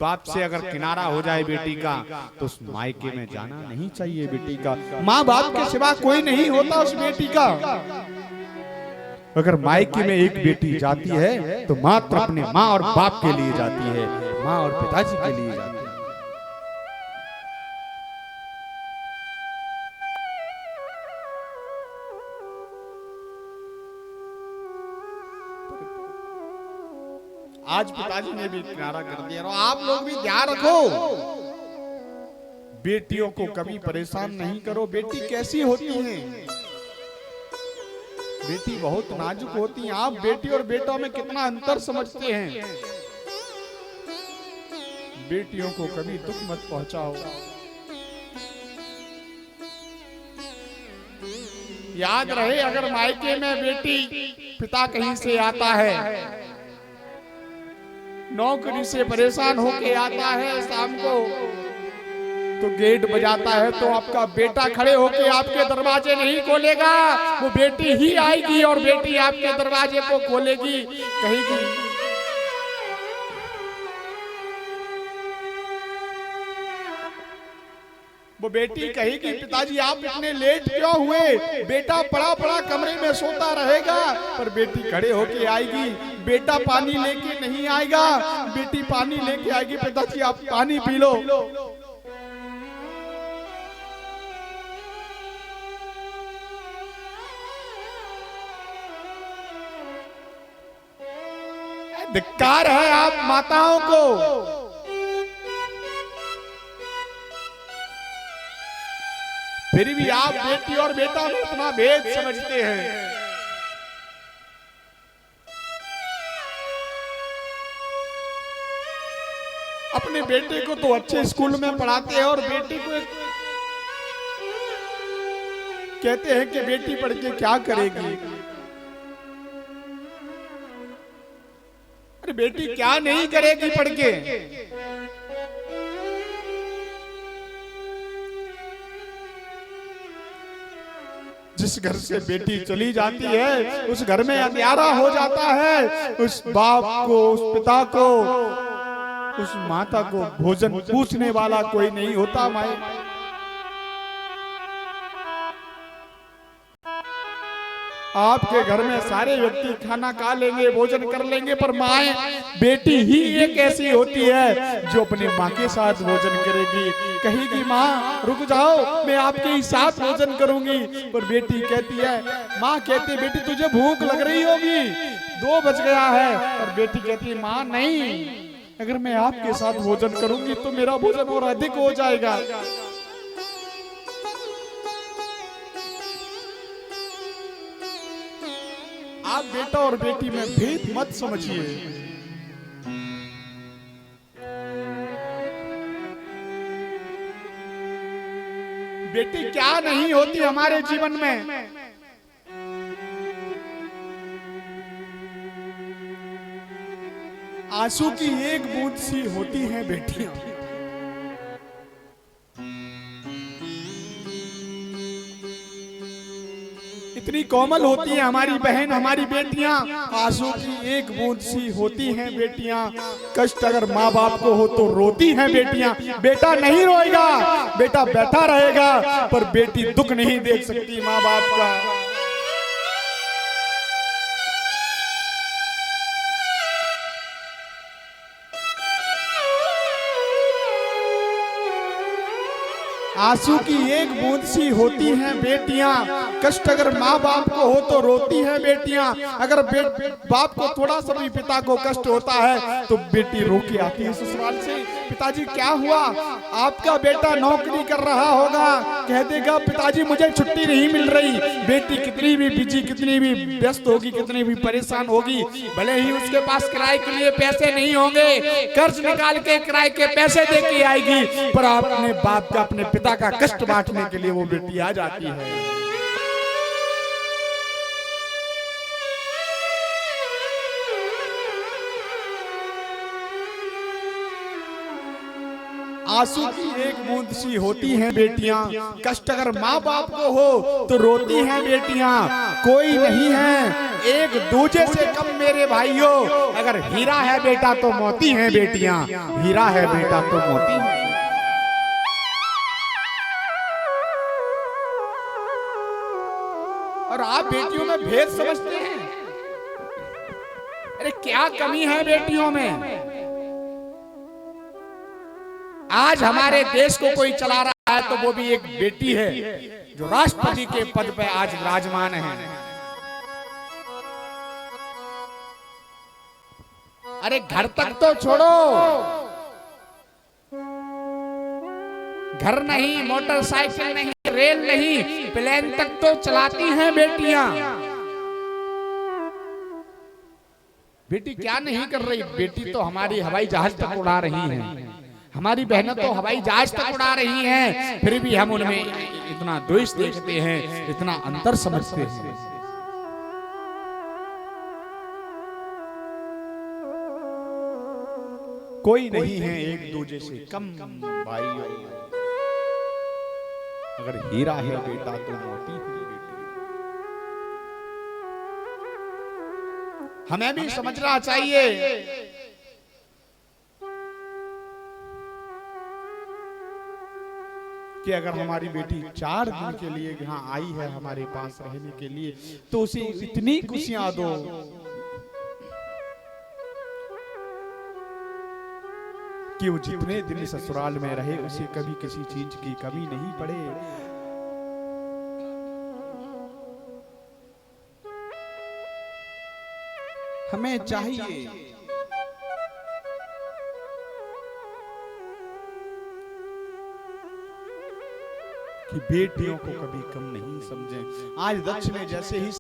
बाप से अगर किनारा हो जाए बेटी का तो उस मायके में जाना नहीं चाहिए बेटी का। माँ बाप के सिवा कोई नहीं होता उस बेटी का। अगर मायके में एक बेटी जाती है तो मात्र अपने माँ और बाप के लिए जाती है, माँ और पिताजी के लिए जाती है। आज पिताजी ने भी किनारा कर दिया और आप लोग भी ध्यान रखो, बेटियों को कभी परेशान नहीं करो। बेटी कैसी होती है, बेटी बहुत नाजुक होती है। आप बेटी और बेटों में कितना अंतर समझते हैं। बेटियों को कभी दुख मत पहुंचाओ। याद रहे, अगर मायके में बेटी पिता कहीं से आता है, नौकरी से परेशान होके आता है, शाम को तो गेट बजाता है तो आपका बेटा खड़े होके आपके दरवाजे नहीं खोलेगा, वो बेटी ही आएगी और बेटी आपके दरवाजे को खोलेगी, कहेगी वो बेटी कहेगी पिताजी आप इतने लेट क्यों हुए, बेटा पड़ा पड़ा कमरे में सोता रहेगा। पर बेटी खड़े होके आएगी, बेटा पानी लेके नहीं आएगा, बेटी पानी लेके आएगी, पिताजी आप पानी पी लो। धिक्कार है आप माताओं को। फिर भी आप बेटी और बेटा में इतना भेद समझते हैं। अपने बेटे को तो अच्छे स्कूल में पढ़ाते हैं और बेटी को कहते हैं कि बेटी पढ़ के क्या करेगी। अरे बेटी क्या नहीं करेगी पढ़ के। जिस घर से बेटी चली जाती है उस घर में अंधियारा हो जाता है। उस बाप को, उस पिता को, उस माता को भोजन पूछने वाला कोई नहीं होता। माए आपके घर में सारे व्यक्ति खाना खा लेंगे, भोजन कर लेंगे, पर माए बेटी ही एक ऐसी होती है जो अपनी माँ के साथ भोजन करेगी। कहेगी माँ रुक जाओ मैं आपके ही साथ भोजन करूंगी। पर बेटी कहती है, माँ कहती है बेटी तुझे भूख लग रही होगी, 2 बज गया है। और बेटी कहती है माँ नहीं, अगर मैं आपके साथ भोजन करूंगी तो मेरा भोजन और अधिक हो जाएगा। आप बेटा और बेटी में भेद मत समझिए। बेटी क्या नहीं होती हमारे जीवन में। आंसू की एक बूंद सी होती हैं बेटियां। इतनी कोमल होती है हमारी बहन, हमारी बेटियां। आंसू की एक बूंद सी होती हैं बेटियां। कष्ट अगर माँ बाप को हो तो रोती हैं बेटियां। बेटा नहीं रोएगा, बेटा बैठा रहेगा, पर बेटी दुख नहीं देख सकती माँ बाप का। आंसू की एक बूंद सी होती हैं बेटियां। कष्ट अगर माँ बाप को हो तो रोती हैं बेटियां। अगर बाप को थोड़ा सा भी पिता को कष्ट होता है तो बेटी रो के आती है ससुराल से। पिताजी क्या हुआ? आपका बेटा नौकरी कर रहा होगा, कह देगा पिताजी मुझे छुट्टी नहीं मिल रही। बेटी कितनी भी बिजी, कितनी भी व्यस्त होगी, कितनी भी परेशान होगी, भले ही उसके पास किराए के लिए पैसे नहीं होंगे, कर्ज निकाल के किराए के पैसे दे के आएगी, पर अपने बाप का, अपने पिता का कष्ट बांटने के लिए वो बेटी आ जाती है। आंसू की एक बूंद सी होती हैं बेटियां। कष्ट अगर माँ बाप को हो तो रोती हैं बेटियां। कोई नहीं है एक दूजे से कम मेरे भाइयों। अगर हीरा है बेटा तो मोती है बेटियां, हीरा है बेटा तो मोती है। और आप बेटियों में भेद समझते हैं? अरे क्या कमी है बेटियों में? आज हमारे देश को कोई चला रहा है तो वो भी एक बेटी है जो राष्ट्रपति के पद पे आज विराजमान है। अरे घर तक तो छोड़ो, घर नहीं, मोटरसाइकिल नहीं, रेल नहीं, प्लेन तक तो चलाती हैं बेटियां। बेटी क्या नहीं कर रही? बेटी तो हमारी हवाई जहाज तक उड़ा रही हैं, हमारी बहनें तो हवाई जहाज तक उड़ा रही हैं। फिर भी हम उनमें इतना द्वेष देखते हैं, इतना अंतर समझते हैं। कोई नहीं है एक दूजे से कम भाइयों। अगर हीरा है बेटा तो मोती है बेटी। हमें भी समझना चाहिए कि अगर हमारी बेटी 4 दिन के लिए यहाँ आई है हमारे पास रहने के लिए, तो उसे इतनी खुशियां दो कि वो जितने दिन ससुराल में रहे उसे कभी किसी चीज की कमी नहीं पड़े। हमें चाहिए कि बेटियों को कभी कम नहीं समझें। आज दक्ष ने जैसे ही